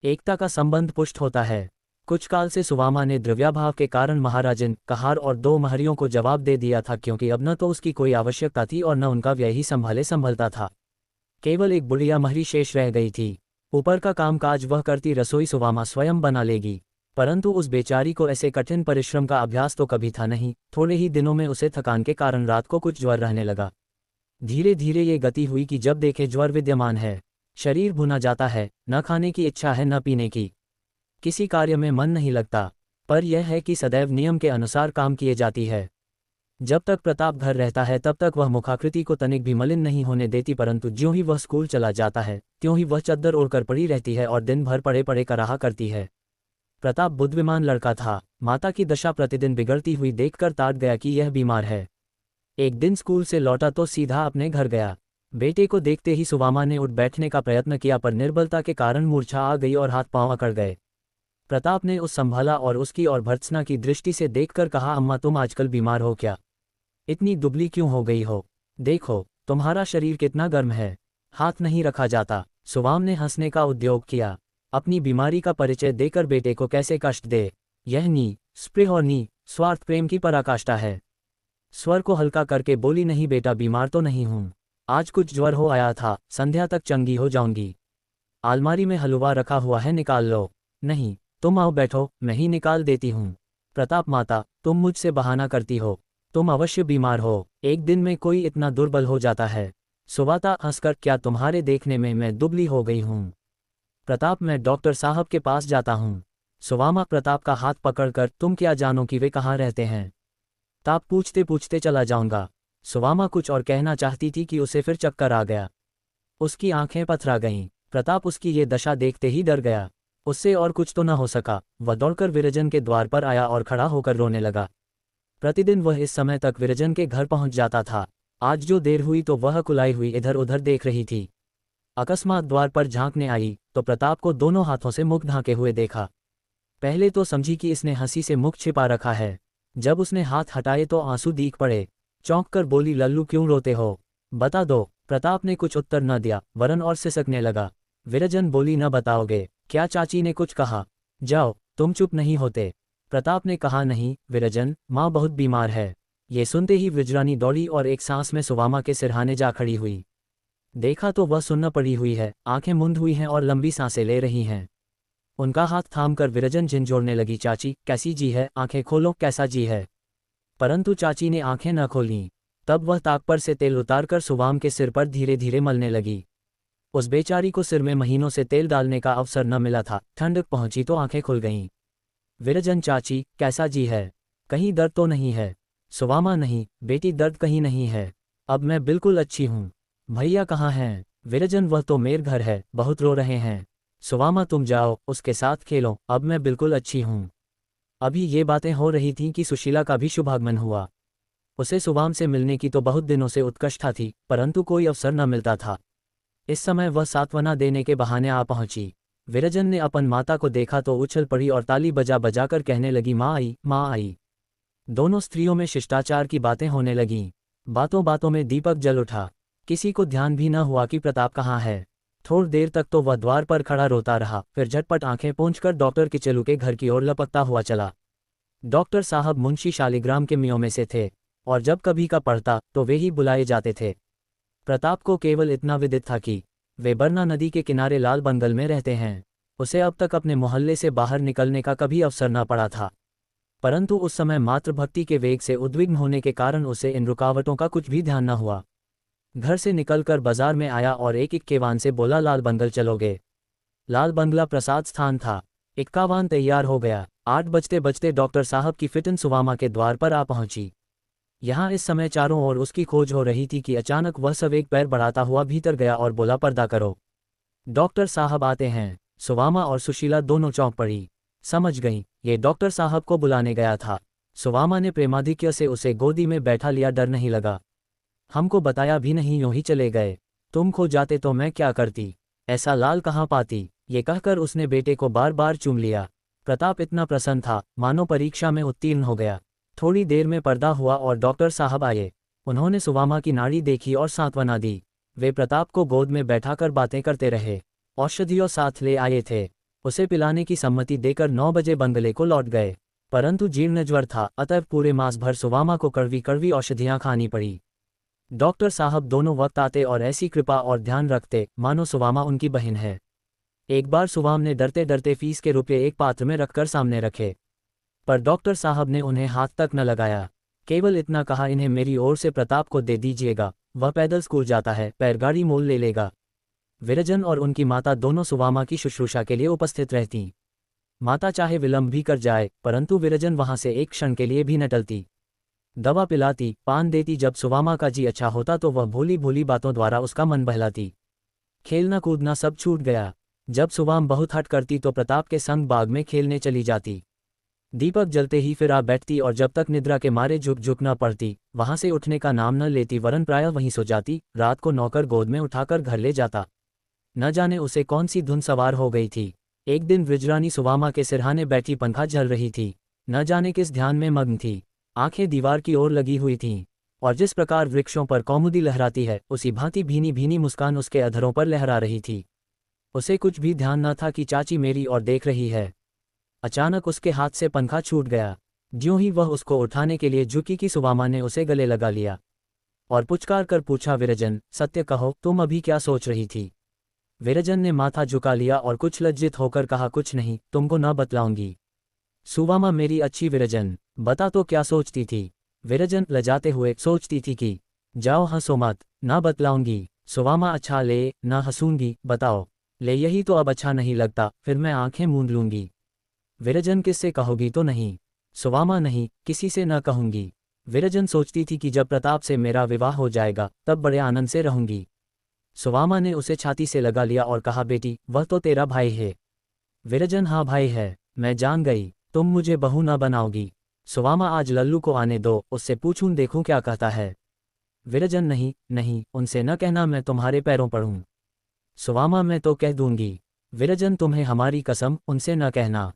एकता का संबंध पुष्ट होता है। कुछ काल से सुवामा ने द्रव्याभाव के कारण महाराजन कहार और 2 महरियों को जवाब दे दिया था, क्योंकि अब न तो उसकी कोई आवश्यकता थी और न उनका व्यय ही संभलता था। केवल एक बुढ़िया महरी शेष रह गई थी। ऊपर का कामकाज वह करती रसोई सुवामा स्वयं बना लेगी, परंतु उस बेचारी को ऐसे कठिन परिश्रम का अभ्यास तो कभी था नहीं। थोड़े ही दिनों में उसे थकान के कारण रात को कुछ ज्वर रहने लगा। धीरे धीरे ये गति हुई कि जब देखे ज्वर विद्यमान है, शरीर भुना जाता है, न खाने की इच्छा है न पीने की, किसी कार्य में मन नहीं लगता। पर यह है कि सदैव नियम के अनुसार काम किए जाती है। जब तक प्रताप घर रहता है तब तक वह मुखाकृति को तनिक भी मलिन नहीं होने देती, परंतु ज्यों ही वह स्कूल चला जाता है त्यों ही वह चद्दर ओढ़कर पड़ी रहती है और दिन भर पड़े पड़े कराहा करती है। प्रताप बुद्धिमान लड़का था। माता की दशा प्रतिदिन बिगड़ती हुई देखकर ताड़ गया कि यह बीमार है। एक दिन स्कूल से लौटा तो सीधा अपने घर गया। बेटे को देखते ही सुवामा ने उठ बैठने का प्रयत्न किया, पर निर्बलता के कारण मूर्छा आ गई और हाथ पांव अकड़ गए। प्रताप ने उस संभाला और उसकी और भर्त्सना की दृष्टि से देखकर कहा, अम्मा तुम आजकल बीमार हो क्या? इतनी दुबली क्यों हो गई हो? देखो तुम्हारा शरीर कितना गर्म है, हाथ नहीं रखा जाता। सुवाम ने हंसने का उद्योग किया। अपनी बीमारी का परिचय देकर बेटे को कैसे कष्ट दे। यह नी स्प्रेह और नी स्वार्थ प्रेम की पराकाष्ठा है। स्वर को हल्का करके बोली, नहीं बेटा बीमार तो नहीं हूं, आज कुछ ज्वर हो आया था, संध्या तक चंगी हो जाऊंगी। अलमारी में हलवा रखा हुआ है, निकाल लो। नहीं तुम आओ बैठो, मैं ही निकाल देती हूँ। प्रताप माता तुम मुझसे बहाना करती हो, तुम अवश्य बीमार हो, एक दिन में कोई इतना दुर्बल हो जाता है। सुवाता हंसकर, क्या तुम्हारे देखने में मैं दुबली हो गई हूँ? प्रताप मैं डॉक्टर साहब के पास जाता हूँ। सुवामा प्रताप का हाथ पकड़कर, तुम क्या जानो कि वे कहाँ रहते हैं? ताप पूछते पूछते चला जाऊंगा। सुवामा कुछ और कहना चाहती थी कि उसे फिर चक्कर आ गया। उसकी आंखें पथरा गईं। प्रताप उसकी ये दशा देखते ही डर गया। उससे और कुछ तो न हो सका। वह दौड़कर विरजन के द्वार पर आया और खड़ा होकर रोने लगा। प्रतिदिन वह इस समय तक विरजन के घर पहुंच जाता था। आज जो देर हुई तो वह कुलाई हुई इधर उधर देख रही थी। अकस्मात द्वार पर झांकने आई तो प्रताप को दोनों हाथों से मुख ढांके हुए देखा। पहले तो समझी कि इसने हंसी से मुख छिपा रखा है। जब उसने हाथ हटाए तो आंसू दीख पड़े। चौंक कर बोली, लल्लू क्यों रोते हो, बता दो। प्रताप ने कुछ उत्तर न दिया, वरन और सिसकने लगा। विरजन बोली, न बताओगे क्या? चाची ने कुछ कहा? जाओ तुम चुप नहीं होते। प्रताप ने कहा, नहीं विरजन, माँ बहुत बीमार है। ये सुनते ही विजरानी दौड़ी और एक सांस में सुवामा के सिरहाने जा खड़ी हुई। देखा तो वह सुन्न पड़ी हुई है, आंखें मुंद हुई हैं और लंबी सांसें ले रही हैं। उनका हाथ थामकर विरजन झिंझोड़ने लगी, चाची कैसी जी है, आंखें खोलो, कैसा जी है? परंतु चाची ने आंखें न खोलीं। तब वह ताक पर से तेल उतारकर सुवाम के सिर पर धीरे धीरे मलने लगी। उस बेचारी को सिर में महीनों से तेल डालने का अवसर न मिला था। ठंडक पहुंची तो आंखें खुल गईं। विरजन, चाची कैसा जी है, कहीं दर्द तो नहीं है? सुवामा, नहीं बेटी, दर्द कहीं नहीं है, अब मैं बिल्कुल अच्छी हूँ। भैया कहाँ हैं? विरजन, वह तो मेरे घर है, बहुत रो रहे हैं। सुवामा, तुम जाओ उसके साथ खेलो, अब मैं बिल्कुल अच्छी हूँ। अभी ये बातें हो रही थीं कि सुशीला का भी शुभागमन हुआ। उसे सुवाम से मिलने की तो बहुत दिनों से उत्कंठा थी, परंतु कोई अवसर न मिलता था। इस समय वह सांत्वना देने के बहाने आ पहुंची। विरजन ने अपन माता को देखा तो उछल पड़ी और ताली बजा बजाकर कहने लगी, माँ आई, माँ आई। दोनों स्त्रियों में शिष्टाचार की बातें होने लगीं। बातों बातों में दीपक जल उठा। किसी को ध्यान भी न हुआ कि प्रताप कहाँ है। थोड़ी देर तक तो वह द्वार पर खड़ा रोता रहा, फिर झटपट आंखें पोंछकर डॉक्टर किचलू के घर की ओर लपकता हुआ चला। डॉक्टर साहब मुंशी शालिग्राम के मियों में से थे, और जब कभी का पड़ता तो वे ही बुलाए जाते थे। प्रताप को केवल इतना विदित था कि वे बरना नदी के किनारे लाल बंगल में रहते हैं। उसे अब तक अपने मोहल्ले से बाहर निकलने का कभी अवसर न पड़ा था, परंतु उस समय मातृभक्ति के वेग से उद्विग्न होने के कारण उसे इन रुकावटों का कुछ भी ध्यान न हुआ। घर से निकलकर बाजार में आया और एक इक्केवान से बोला, लाल बंगल चलोगे? लाल बंगला प्रसाद स्थान था। इक्कावान तैयार हो गया। 8 बजते बजते डॉक्टर साहब की फिटन सुवामा के द्वार पर आ पहुंची। यहाँ इस समय चारों ओर उसकी खोज हो रही थी कि अचानक वह सब एक पैर बढ़ाता हुआ भीतर गया और बोला, पर्दा करो, डॉक्टर साहब आते हैं। सुवामा और सुशीला दोनों चौंक पड़ी। समझ गईं, ये डॉक्टर साहब को बुलाने गया था। सुवामा ने प्रेमाधिक्य से उसे गोदी में बैठा लिया। डर नहीं लगा? हमको बताया भी नहीं, यूं ही चले गए। तुम खो जाते तो मैं क्या करती, ऐसा लाल कहाँ पाती? ये कहकर उसने बेटे को बार बार चूम लिया। प्रताप इतना प्रसन्न था मानो परीक्षा में उत्तीर्ण हो गया। थोड़ी देर में पर्दा हुआ और डॉक्टर साहब आए। उन्होंने सुवामा की नाड़ी देखी और सांत्वना दी। वे प्रताप को गोद में बैठाकर बातें करते रहे। औषधियों साथ ले आए थे। उसे पिलाने की सम्मति देकर 9 बजे बंगले को लौट गए। परंतु जीर्ण ज्वर था, अतः पूरे मास भर सुवामा को कड़वी कड़वी औषधियां खानी पड़ी। डॉक्टर साहब दोनों वक्त आते और ऐसी कृपा और ध्यान रखते मानो सुवामा उनकी बहन है। एक बार सुवाम ने डरते डरते फीस के रुपये एक पात्र में रखकर सामने रखे, पर डॉक्टर साहब ने उन्हें हाथ तक न लगाया। केवल इतना कहा, इन्हें मेरी ओर से प्रताप को दे दीजिएगा, वह पैदल स्कूल जाता है, बैलगाड़ी मोल ले लेगा। विरजन और उनकी माता दोनों सुवामा की शुश्रूषा के लिए उपस्थित रहती। माता चाहे विलंब भी कर जाए, परंतु विरजन वहां से एक क्षण के लिए भी न टलती। दवा पिलाती, पान देती, जब सुवामा का जी अच्छा होता तो वह भोली भोली बातों द्वारा उसका मन बहलाती। खेलना कूदना सब छूट गया। जब सुवाम बहुत हट करती तो प्रताप के संग बाग में खेलने चली जाती। दीपक जलते ही फिर आ बैठती और जब तक निद्रा के मारे झुक झुक न पड़ती, वहां से उठने का नाम न लेती, वरन प्रायः वहीं सो जाती। रात को नौकर गोद में उठाकर घर ले जाता। न जाने उसे कौन सी धुन सवार हो गई थी। एक दिन वृजरानी सुवामा के सिरहाने बैठी पंखा झल रही थी। न जाने किस ध्यान में मग्न थी। आंखें दीवार की ओर लगी हुई थीं, और जिस प्रकार वृक्षों पर कौमुदी लहराती है, उसी भांति भीनी भीनी मुस्कान उसके अधरों पर लहरा रही थी। उसे कुछ भी ध्यान न था कि चाची मेरी ओर देख रही है। अचानक उसके हाथ से पंखा छूट गया। ज्यों ही वह उसको उठाने के लिए झुकी कि सुवामा ने उसे गले लगा लिया और पुचकार कर पूछा, विरजन सत्य कहो, तुम अभी क्या सोच रही थी? विरजन ने माथा झुका लिया और कुछ लज्जित होकर कहा, कुछ नहीं, तुमको न बतलाऊंगी। सुवामा मेरी अच्छी विरजन, बता तो क्या सोचती थी? विरजन लजाते हुए, सोचती थी कि जाओ हंसो मत, ना बतलाऊंगी। सुवामा अच्छा ले, ना हंसूंगी, बताओ। ले यही तो अब अच्छा नहीं लगता, फिर मैं आंखें मूंद लूंगी। विरजन किससे कहोगी तो नहीं? सुवामा नहीं, किसी से न कहूंगी। विरजन सोचती थी कि जब प्रताप से मेरा विवाह हो जाएगा तब बड़े आनंद से रहूंगी। सुवामा ने उसे छाती से लगा लिया और कहा, बेटी वह तो तेरा भाई है। विरजन हाँ भाई है, मैं जान गई, तुम मुझे बहू न बनाओगी। सुवामा आज लल्लू को आने दो, उससे पूछूं देखूं क्या कहता है। विरजन नहीं नहीं, उनसे न कहना, मैं तुम्हारे पैरों पड़ूं। सुवामा मैं तो कह दूंगी। विरजन तुम्हें हमारी कसम, उनसे न कहना।